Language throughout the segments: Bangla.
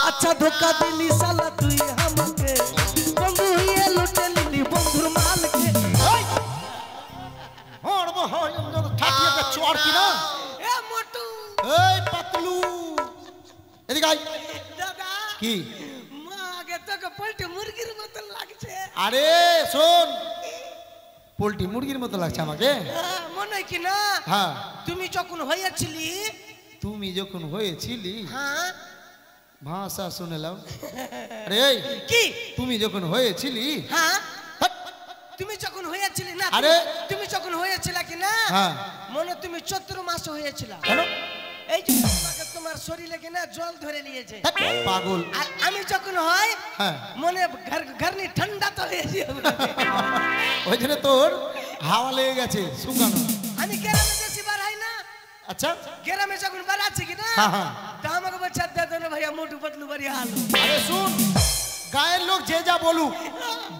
अच्छा धोखा दिली साला तुई हमके बंधु ये लुटे लिली बंधुर माल के और वो हो ठाकिए पे चोर की ना ए मोटू ए पतलू এদিকে আই दादा কি মা আগে তোকে পোল্ট্রি মুরগির মতো লাগছে আরে শোন পোল্ট্রি মুরগির মতো লাগছে আমাকে মনে কি না হ্যাঁ তুমি যখন হয়েছিলি তুমি যখন হয়েছিলি হ্যাঁ ভাষা শুনলাম আরে এই কি তুমি যখন হয়েছিলি হ্যাঁ তুমি যখন হয়েছিলি না আরে তুমি যখন হয়েছিল কি না হ্যাঁ মনে তুমি 14 মাস হয়েছিল কেন এই যে তোমাকে তোমার শরীরে কি না জল ধরে নিয়েছে পাগল আর আমি যখন হয় হ্যাঁ মনে ঘরনি ঠান্ডা তো হয়ে যাবে ওই জন্য তোর হাওয়া লেগে গেছে শুকানো আমি গ্রামে বেশি বার হয় না আচ্ছা গ্রামে যখন বাড়াচ্ছি কি না হ্যাঁ হ্যাঁ তা আমাকে বলছে দাদা না ভাইয়া মোটু পতলু বাড়ি হালো আরে শুন গায়ের লোক যে যা বলুক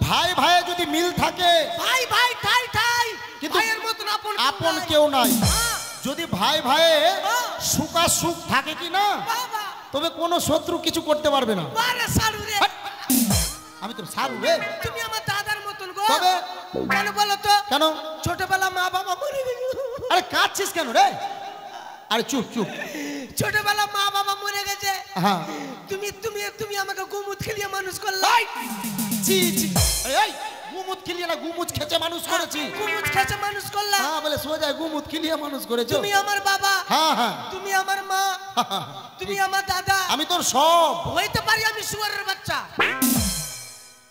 ভাই ভাই যদি মিল থাকে ভাই ভাই ঠাই ঠাই কিন্তু ভাইয়ের মতন আপন কেউ নাই যদি ভাই ভাই সুখা সুখ থাকে কি না বাবা তবে কোনো শত্রু কিছু করতে পারবে না বারে সারু রে আমি তোর সারু রে তুমি আমার দাদার মতন গো তবে কেন বলো তো কেন ছোটবেলা মা বাবা মরে গেছে আরে কাঁদছিস কেন রে আরে চুপ চুপ ছোটবেলা মা বাবা মরে গেছে হ্যাঁ তুমি তুমি তুমি আমাকে গুমুত খেলিয়ে মানুষ করলে জি জি আরে এই গুমুত খেলিয়ে না গুমুত খেচে মানুষ করেছি গুমুত খেচে মানুষ করলা হ্যাঁ বলে সোজা গুমুত খেলিয়ে মানুষ করেছো তুমি আমার বাবা হ্যাঁ হ্যাঁ তুমি আমার মা তুমি আমার দাদা আমি তোর সব হইতে পারি আমি শুয়ারের বাচ্চা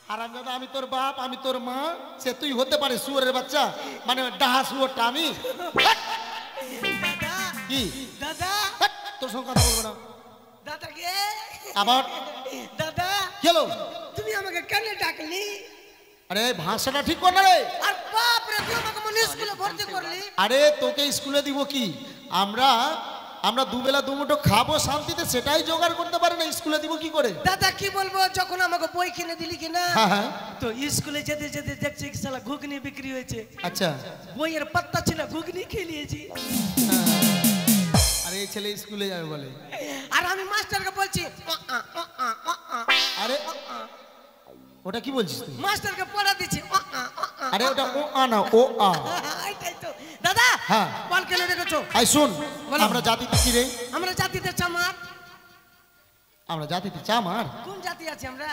হারামজাদা আমি তোর বাপ আমি তোর মা সে তুই হতে পারে শুয়োরের বাচ্চা মানে ডাহা শুয়োরটা আমি দাদা কি দাদা তোর সঙ্গে কথা বলবো না দাদা কে আবার দাদা গেলো তুমি আমাকে কেন ডাকলি আরে ভাষাটা ঠিক কর না রে আর বাপ রে তুই আমাকে মনে স্কুলে ভর্তি করলি আরে তোকে স্কুলে দিব কি আমরা আমরা দুবেলা দুমুঠো খাবো শান্তিতে সেটাই জোগাড় করতে পারি না স্কুলে দিব কি করে দাদা কি বলবো যখন আমাকে বই কিনে দিলি কি না হ্যাঁ হ্যাঁ তো স্কুলে যেতে যেতে দেখছি কি শালা ঘুগনি বিক্রি হয়েছে আচ্ছা বইয়ের পাত্তা ছিল ঘুগনি খেয়ে নিয়েছি আরে এই ছেলে স্কুলে যাবে বলে আর আমি মাস্টারকে বলছি আরে ওটা কি বলছিস তুই মাস্টারকে পড়া দিচ্ছি আরে ওটা ও আ না ও আ এটাই তো দাদা হ্যাঁ বল কেন রেখেছো আই শুন বলো। আমরা জাতিতে কি রে আমরা জাতিতে চামার আমরা জাতিতে চামার কোন জাতি আছে আমরা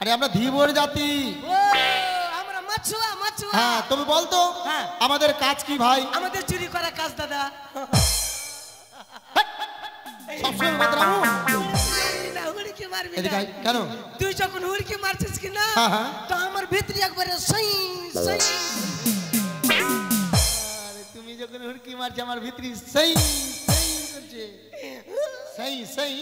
আরে আমরা ধীবর জাতি ও আমরা মাছুয়া মাছুয়া হ্যাঁ তুমি বলতো হ্যাঁ। আমাদের কাজ কি ভাই আমাদের চুরি করা কাজ দাদা সবসময় বদরামু না হুড়কি মারবি এদিকে না আয়, কেন তুই যখন হুড়কি মারছিস কি না হ্যাঁ, হ্যাঁ। তো আমার ভিতরে একবারে সই সই আরে তুমি যখন হুড়কি মারছ আমার ভিতরি সেই সেই করছে সেই সেই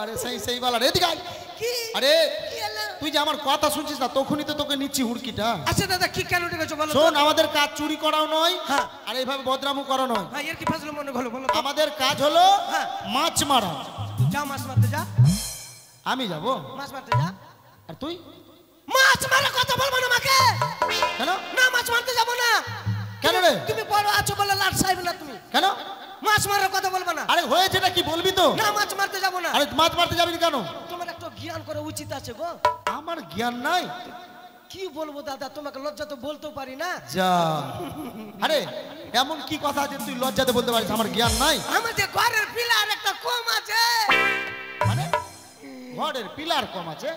আরে সেই সেই বলা রে এদিকে আয়। কি আরে কি হলো? তুই যে আমার কথা শুনছিস না তখনই তো তোকে নিচ্ছি হুড়কিটা আচ্ছা দাদা কি কেন রেখেছো বলো তো? শোন আমাদের কাজ চুরি করাও নয় হ্যাঁ। আর এইভাবে বদরামু করা নয় হ্যাঁ এর কি ফাজল মনে হলো বলো তো? আমাদের কাজ হলো হ্যাঁ। মাছ মারা যা মাছ মারতে যা আমি যাব মাছ মারতে যা আর তুই মাছ মারা কথা বলবো না আমাকে কেন না মাছ মারতে যাবো না কেন রে তুমি বড় আছো বলে লাট সাহেব না তুমি কেন মাছ মারার কথা বলবো না আরে হয়েছেটা কি বলবি তো না মাছ মারতে যাবো না আরে মাছ মারতে যাবি না কেন তোমার একটা জ্ঞান করা উচিত আছে গো আমার জ্ঞান নাই কি বলবো দাদা তোমাকে লজ্জা তো বলতেও পারি না যা আরে এমন কি কথা যে তুই লজ্জাতে বলতে পারিস আমার জ্ঞান নাই আমাদের ঘরের পিলার একটা কম আছে মানে ঘরের পিলার কম আছে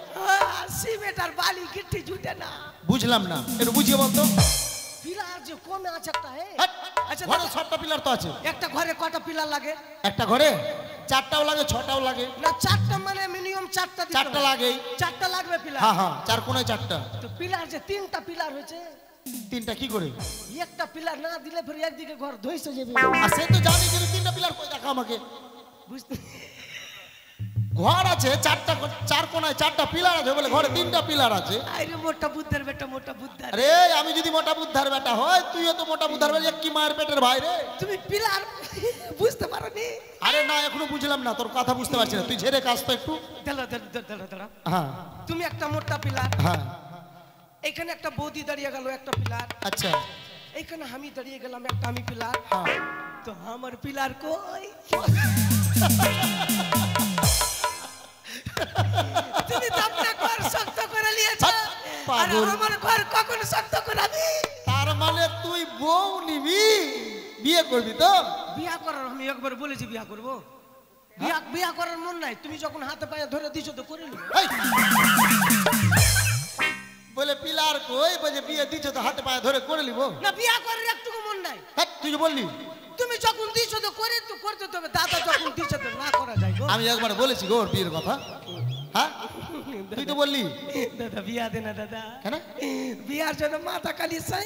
সিমেন্ট আর বালি গিট্টি জুটে না বুঝলাম না একটু বুঝিয়ে বলতো পিলার যে কমে আছে একটা হে হাট, আচ্ছা ঘরে দাদা, 6টা পিলার তো আছে একটা ঘরে কটা পিলার লাগে একটা ঘরে 4টাও লাগে 6টাও লাগে না চারটা মানে মিনিমাম চারটা দিতে 4টা হবে। লাগেই চারটা লাগবে পিলার হ্যাঁ হ্যাঁ চার কোণায় 4টা তো পিলার যে তিনটা পিলার হয়েছে 3টা কি করে একটা পিলার না দিলে ফির একদিকে ঘর ধইসে যাবে আর সে তো জানি কিন্তু 3টা পিলার কই দেখা আমাকে বুঝতে ঘর আছে 4টা 4 কোণায় 4টা পিলার আছে বলে ঘরে 3টা পিলার আছে আরে মোটা বুদ্ধের বেটা মোটা বুদ্ধার আরে আমি যদি মোটা বুদ্ধার বেটা হয় তুইও তো মোটা বুদ্ধার বেটা কি মায়ের পেটের ভাই রে তুমি পিলার বুঝতে পারোনি আরে না এখনো বুঝলাম না তোর কথা বুঝতে পারছি না তুই ঝেড়ে কাজ তো একটু দাঁড়া দাঁড়া দাঁড়া হ্যাঁ তুমি একটা মোটা পিলার হ্যাঁ এখানে একটা বৌদি দাঁড়িয়ে গেল একটা পিলার আচ্ছা এখানে আমি দাঁড়িয়ে গেলাম একটা আমি পিলার হ্যাঁ তো আমার পিলার কই তুমি তো আপনার ঘর শক্ত করে নিয়েছো আর পাগল। আমার ঘর কখন শক্ত করাবি? তার মানে তুই বউ নিবি, বিয়ে করবি তো? বিয়া করার আমি একবার বলেছি বিয়া করব। বিয়া বিয়া করার মন নাই, তুমি যখন হাতে পায়ে ধরে দিছো তো করে নিও। এই! বলে পিলার কই, বলে বিয়ে দিছো তো হাতে পায়ে ধরে করে নিব। না বিয়া করার একটুকু মন নাই। হ্যাঁ, তুই যে বললি তুমি যখন দিছো তো করে তো করতে হবে, দাদা যখন দিছো তো না করা যায় গো। আমি একবার বলেছি গো ওর বিয়ের কথা। হ্যাঁ, তুই তো বললি দাদা বিয়া দে না দাদা, কেন? বিয়ার জন্য মাথা কালি চাই।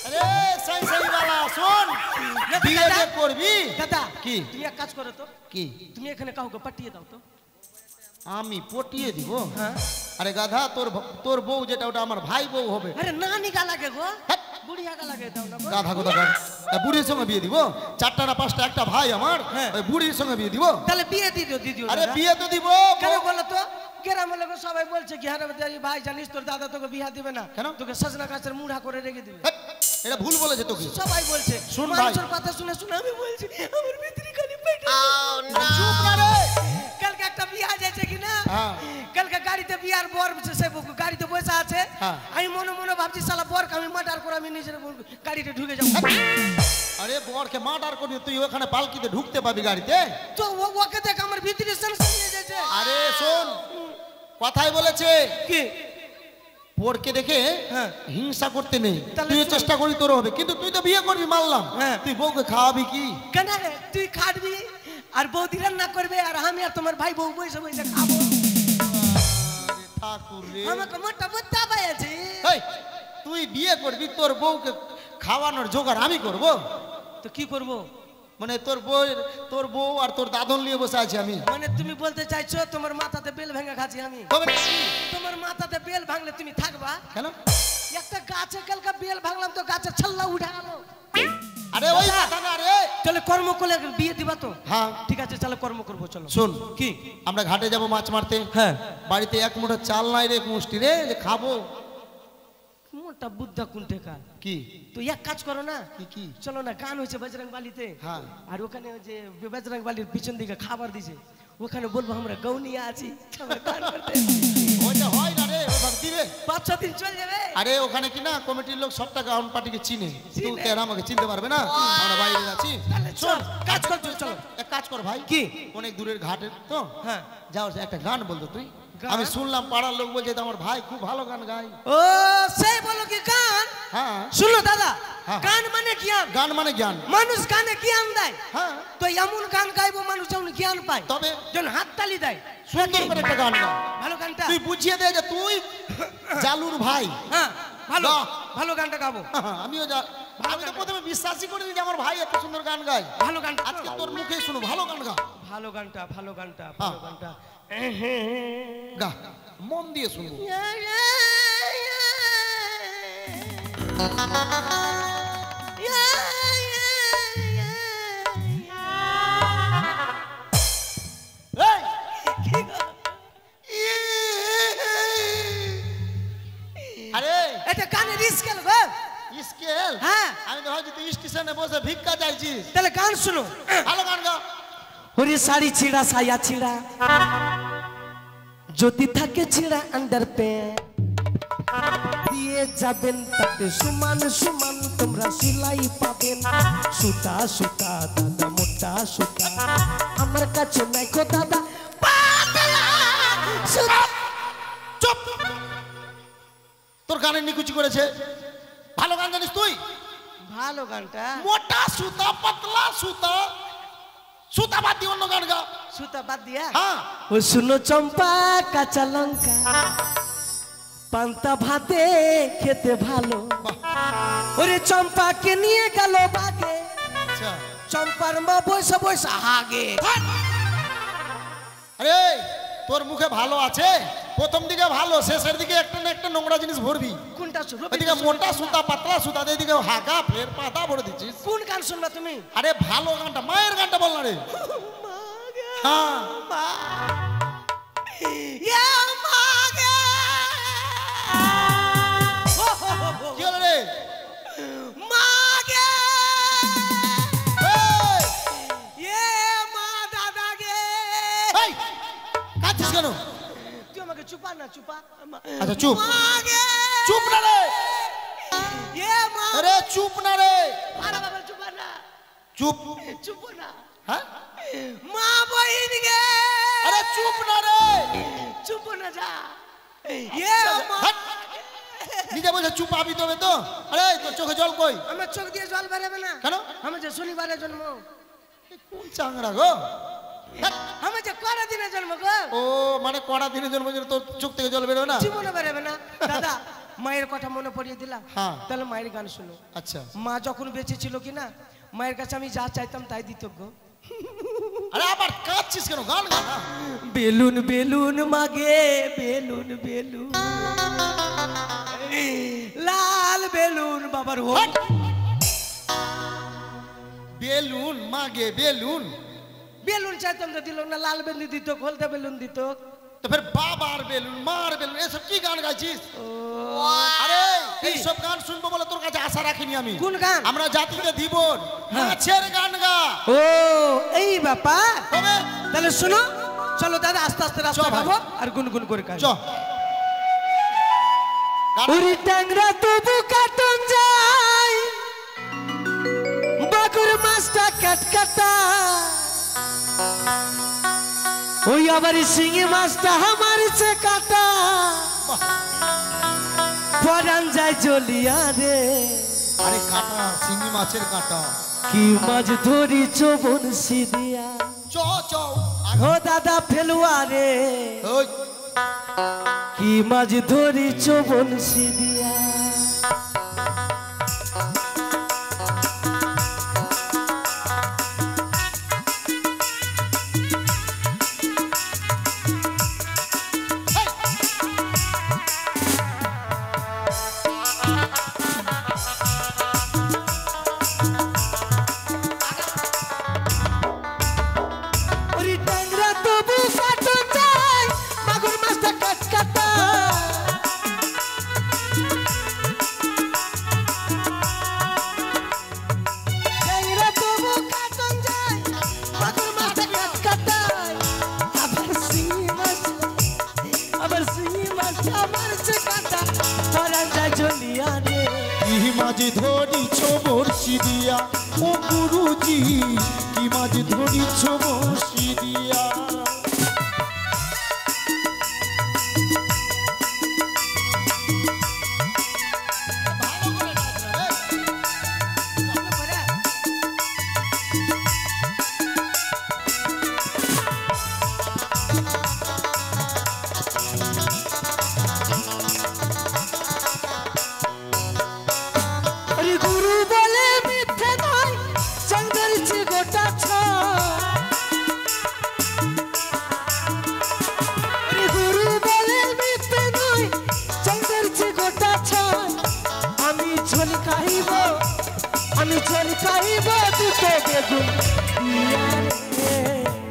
আরে সাই সাই বালা শোন, দাদা, বিয়ে যে করবি। দাদা কি? তুমি এক কাজ করো তো, কি? তুমি এখানে কাউকে পাঠিয়ে দাও তো। আমি পটিয়ে দিব? হ্যাঁ। আরে গাধা, তোর বউ যেটা ওটা আমার ভাই বউ হবে। আরে না নিগা লাগে গো, হ্যাঁ। বুড়িয়া গা লাগে দাও না গো। গাধা কোথা গাধা, বুড়ির সঙ্গে বিয়ে দিব? চারটা না পাঁচটা একটা ভাই আমার, হ্যাঁ। ওই বুড়ির সঙ্গে বিয়ে দিব? তাহলে বিয়ে দিও দিদিও। আরে বিয়ে তো দিব। কেন বলো তো? গ্রামের লোক সবাই বলছে কি হারে ভাই জানিস তোর দাদা তোকে বিয়া দিবে না, কেন? তোকে সজনা গাছের মুড়া করে রেখে দিবে। হ্যাঁ, এটা ভুল বলেছে তোকে। সবাই বলছে। শুন ভাই। মানুষের কথা শুনে শুনে আমি বলছি আমার ভিতরে খালি পেটে। চুপ না রে। কালকে একটা বিয়া যাচ্ছে কি না, হ্যাঁ। কালকে গাড়িতে বিয়ার বর সে গাড়িতে বসে আছে। হ্যাঁ। আমি মনে মনে ভাবছি শালা বরকে আমি মার্ডার করে আমি নিজের গাড়িতে ঢুকে যাবো। আরে বরকে মার্ডার করবি তুই, ওখানে পালকিতে ঢুকতে পাবি গাড়িতে? তো ওকে দেখ আমার ভিতরে সেন্সর নিয়ে যাচ্ছে। আরে শোন, কথাই বলেছে কি বরকে দেখে হ্যাঁ। হিংসা করতে নেই, তাহলে তুই শোন। চেষ্টা করি তোর হবে, কিন্তু তুই তো বিয়ে করবি মানলাম। হ্যাঁ। তুই বউকে খাওয়াবি কি? কেন রে তুই খাটবি আর বৌদি রান্না করবে আর আমি আর তোমার ভাই বউ বসে বসে খাবো। আরে ঠাকুর রে। আমাকে মোটা বোতা পাইছে। এই, তুই বিয়ে করবি, তোর বউকে খাওয়ানোর জোগাড় আমি করব? তো কি করব? মানে তোর বউ আর তোর দাদন নিয়ে বসে আছি আমি? মানে তুমি বলতে চাইছো তোমার মাথাতে বেল ভেঙে খাচ্ছি আমি? তবে কি? তোমার মাথাতে বেল ভাঙলে তুমি থাকবা? কেন? একটা গাছে কালকে বেল ভাঙলাম তো গাছে ছাল্লা উঠে গেল। আরে ওই কথা না রে। চলে কর্ম করলে বিয়ে দিবা তো? হ্যাঁ। ঠিক আছে চলো কর্ম করবো চলো। শোন, কি? আমরা ঘাটে যাব মাছ মারতে। হ্যাঁ। বাড়িতে এক মুঠো চাল নাই রে, এক মুষ্টি রে, যে খাবো। মোটা বুদ্ধা কোনটা কা? কি? তো এক কাজ করো না, কি? চলো না গান হয়েছে বজরং বালিতে। হ্যাঁ। আর ওখানে ওই যে বজরং বালির পিছন দিকে খাবার দিছে, ওখানে বলবো আমরা গৌনিয়া আছি আমরা গান করতে। ওইটা হয় না রে, ও ভক্তি রে। 5-6 দিন চলে যাবে। আরে ওখানে কি না কমিটির লোক সবটা গাউন পার্টিকে চিনে, চিনে। তুই আর আমাকে চিনতে পারবে না, আমরা বাইরে আছি। তাহলে চল কাজ করতে চলো। এক কাজ কর ভাই। কি? অনেক দূরের ঘাটে তো, হ্যাঁ। যাও একটা গান বলতো তুই। গান? আমি শুনলাম পাড়ার লোক বলছে তো আমার ভাই খুব ভালো গান গায়। ও সেই বলো কি গান? হ্যাঁ। শুনো দাদা, হ্যাঁ। গান মানে জ্ঞান। গান মানে জ্ঞান। মানুষ গানে জ্ঞান দেয়। হ্যাঁ। তো এমন গান গাইবো মানুষ যেমন জ্ঞান পায়, তবে যেমন হাততালি দেয়। সুন্দর করে একটা গান গা। ভালো গানটা। তুই বুঝিয়ে দে যে তুই জালুর ভাই। হ্যাঁ ভালো গা। ভালো গানটা গাবো। আমিও আমি তো প্রথমে বিশ্বাসই করিনি যে আমার ভাই এত সুন্দর গান গায়। ভালো গানটা আজকে তোর মুখে শুনো ভালো গান গা। ভালো গানটা ভালো গানটা হ্যাঁ। ভালো গানটা। গা, মন দিয়ে শুনবো। এই! আরে এটা গানের স্কেল গো। স্কেল? হ্যাঁ। আমি তো ভাবছি তুই স্টেশনে বসে ভিক্ষা চাইছিস। তাহলে গান শুনো। ভালো গান গা। ওরে শাড়ি ছিঁড়া সায়া ছিঁড়া যদি থাকে ছিঁড়া আন্ডার প্যান্ট দিয়ে যাবেন তাতে সমান সমান তোমরা সেলাই পাবেন। সুতা সুতা দাদা মোটা সুতা আমার কাছে নাই খো দাদা পাতলা সুতা। চুপ! তোর গানের নিকুচি করেছে। ভালো গান জানিস তুই? ভালো গানটা। মোটা সুতা, পাতলা সুতা, সুতা বাদ দিয়ে অন্য গান গা। সুতা বাদ দিয়া। হ্যাঁ। ও শুনো চম্পা কাঁচা লঙ্কা পান্তা ভাতে খেতে ভালো। ওরে চম্পাকে নিয়ে গেল বাগে, আচ্ছা। চম্পার মা বসে বসে হাগে। আরে তোর মুখে ভালো আছে, প্রথম দিকে ভালো, শেষের দিকে একটা না একটা নোংরা জিনিস ভরবি। কোনটা শুনো? এদিকে মোটা সুতা, পাতলা সুতা, এদিকে হাগা ফের পাতা ভরে দিচ্ছিস। কোন গান শুনবা তুমি? আরে ভালো গানটা, মায়ের গানটা বল না রে। হ্যাঁ। কি হলো রে? এই! কাঁদছিস কেন? তুই আমাকে চুপা না চুপা। আচ্ছা চুপ। মাগে চুপ না রে। এ মা আরে চুপ না রে। আরে বাবা চুপা না। চুপ। চুপ না। হ্যাঁ মা বইন গে। আরে চুপ না রে। চুপ না যা। এ মা হাট। নিজে বলছে চুপ আবি তবে তো। আরে তোর চোখে জল কই? আমার চোখ দিয়ে জল বেরোবে না। কেন? আমি যে শনিবারে জন্ম। কোন চাংড়া গো? আমি যে কড়া দিনে জন্ম গো। ও মানে কড়া দিনে জন্ম হয়েছে তোর চোখ থেকে জল বেরোয় না? জীবনে বেরোবে না। দাদা মায়ের কথা মনে পড়িয়ে দিলাম। হ্যাঁ। তাহলে মায়ের গান শুনো। আচ্ছা। মা যখন বেঁচে ছিল কি না, মায়ের কাছে আমি যা চাইতাম তাই দিত গো। আরে আবার কাঁদছিস কেন? গান গা না। বেলুন বেলুন মাগে বেলুন বেলুন, লাল বেলুন বাবার হো। বেলুন মাগে বেলুন। বেলুন চাইতাম তো দিল না, লাল বেলুন দিত, হলদে বেলুন দিত। তো ফের বাবার বেলুন মার বেলুন এসব কি গান গাইছিস? আরে এইসব গান শুনবো বলে তোর কাছে আশা রাখিনি আমি। কোন গান? আমরা জাতিতে দিব নাচের গান গা। ও এই ব্যাপার। তবে তাহলে শুনো, চলো দাদা আস্তে আস্তে রাস্তা ভাই। পাবো আর গুনগুন করে গাই। চ উড়ি ট্যাংরা তবু কাটন যায়, বাকুর মাছটা কাটকাটা, ওই আবার শিঙি মাছটা আমার চে কাটা, পরান যায় জ্বলিয়া রে। আরে কাটা চিংড়ি মাছের কাটা। কি মাছ ধরি চোবন সিদিয়া, চ চ ও দাদা ফেলুয়া রে। ওই কি মাছ ধরি চোবন সিদিয়া। মাঝে ধরিছ বর্ষি দিয়া, ও গুরুজি কি মাঝে ধরিছ বর্ষি দিয়া।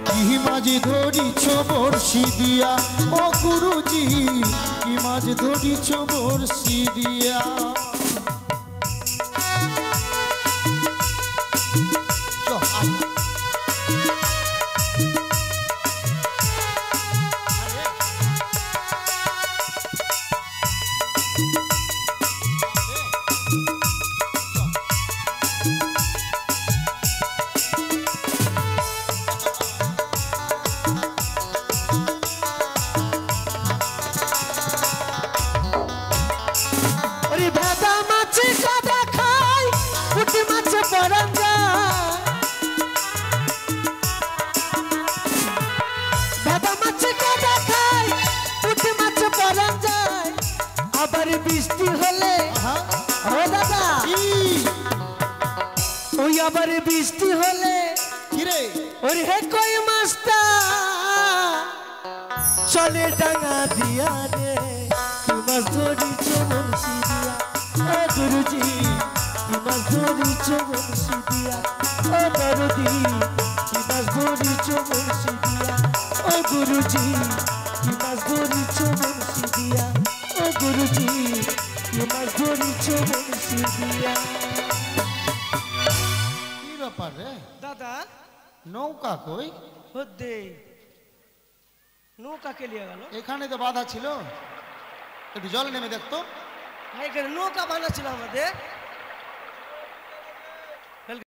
কি মাঝে ধরিছ বর্ষি দিয়া, ও গুরুজি কি মাঝে ধরিছ বর্ষি দিয়া। বৃষ্টি হলে ও দাদা, ওই আবার বৃষ্টি হলে ওর হে কই মাছটা চলে ডাঙা দিয়া রে। কি মাছ ধরিছ বংশী দিয়া, ও গুরুজি কি মাছ ধরিছ বংশী দিয়া, ও দরদি কি মাছ ধরিছ বংশী দিয়া, ও গুরুজি কি মাছ ধরিছ বংশী দিয়া, ও গুরুজি কি মাছ ধরিছ বংশী দিয়া। কি ব্যাপার রে দাদা? নৌকা কই? হদ্দে নৌকা কে নিয়ে গেল? এখানে তো বাধা ছিল, একটু জল নেমে দেখতো। ভাই এখানে নৌকা বানাচ্ছিল আমাদের।